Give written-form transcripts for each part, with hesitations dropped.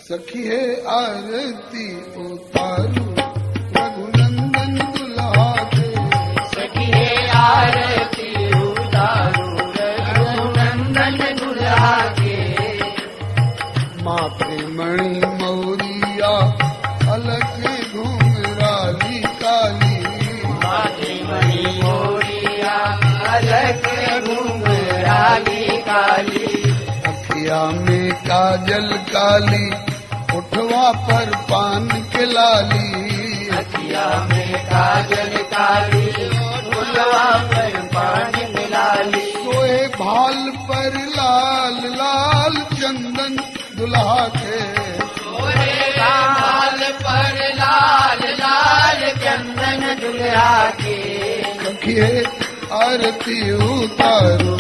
सखी है आरती उतारू रघुनंदन दुल्हा के। सखी है आरती उतारू रघुनंदन दुल्हा के। माँ प्रेमणि मौरिया अलग घुंघराली काली। माँ प्रेमणि मौरिया अलग घुंघराली काली। अखिया में काजल काली उठवा पर पान के लाली। अखिया में काजल काली उठवा पर पान के लाली। सोए भाल पर लाल लाल चंदन दुल्हा के। सोए भाल पर लाल लाल चंदन दुल्हा के। सखिए आरती उतारो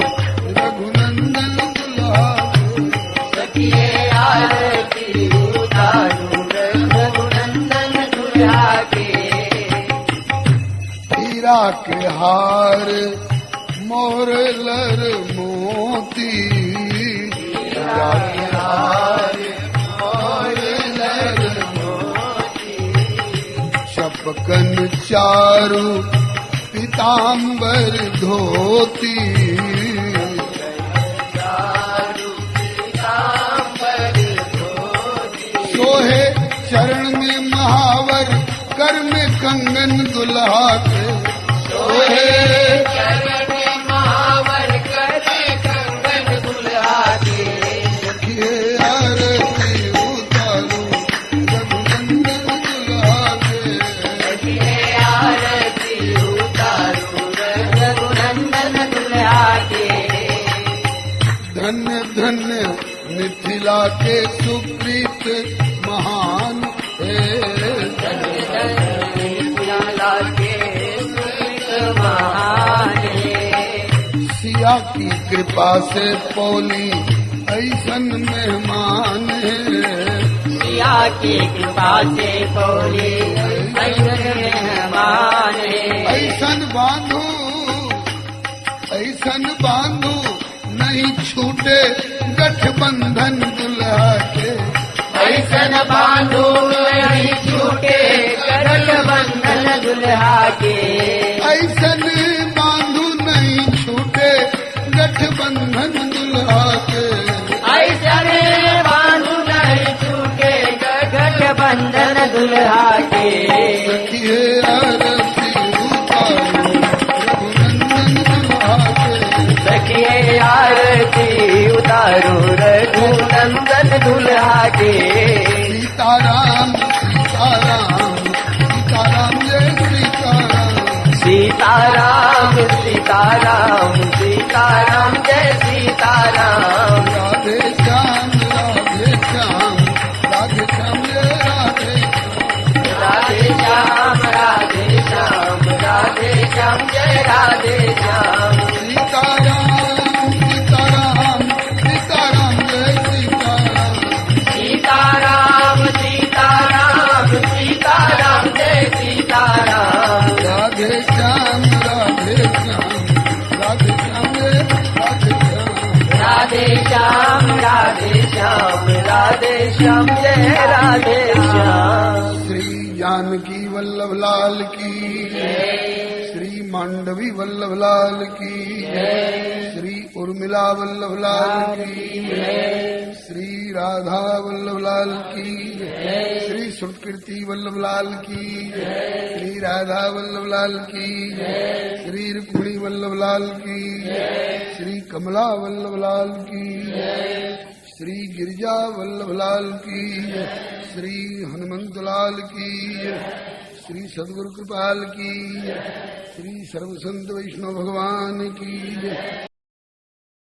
रघुनंदन दुल्हा के। सखिए आरती उतारू रघुनंदन दुल्हा के। हीरा के हार मोर लर मोती। हीरा के हार मोर लर मोती। शपकन चारू पीताम्बर धोती। सोहे चरण में महावर कर में कंगन दुल्हा के। सोहे चरण में महावर करे कंगन दुल्हा के। सखिए आरती उतारू रघुनंदन दुल्हा के। सखिए आरती उतारू रघुनंदन दुल्हा के। धन्य धन्य मिथिला के सुप्रीत महान है। दुल्हा के सुमित महान है। सिया की कृपा से पौली ऐसन मेहमान है। सिया की कृपा से बोले ऐसन मेहमान है। ऐसन बांधू नहीं छूटे गठबंधन दुल्हा के। ऐसन बांधो नहीं छूटे गठबंधन दुल्हा के। ऐसन बांधू नहीं छूटे गठबंधन दुल्हा के। ऐसन बांधो नहीं छूटे गठबंधन दुल्हा के। सखिए आरती उतारू रघुनंदन दुल्हा के। सखिए आरती उतारो रघुनंदन दुल्हा के। सीताराम सीताराम सीताराम जय सीताराम। सीताराम सीताराम सीताराम जय सीताराम। राधे श्याम राधे श्याम राधे श्याम जय राधे श्याम। राधे श्याम राधे श्याम राधे श्याम जय राधे श्याम। सीताराम सीताराम सीताराम जय सीताराम। सीताराम सीताराम सीताराम जय सीताराम। राधे श्याम राधे श्याम राधे श्याम जय राधे श्याम। राधे श्याम राधे श्याम जय राधे श्याम। श्री जानकी वल्लभ लाल की। श्री मांडवी वल्लभ लाल की। श्री उर्मिला वल्लभ लाल की। श्री राधा वल्लभ लाल की। श्री सुकृति वल्लभ लाल की। श्री राधा वल्लभ लाल की। श्री रुक्मिणी वल्लभ लाल की। श्री कमला वल्लभ लाल की। श्री गिरिजा वल्लभ लाल की। श्री हनुमंत लाल की। श्री सद्गुरु कृपाल की। श्री सर्व संत वैष्णव भगवान की।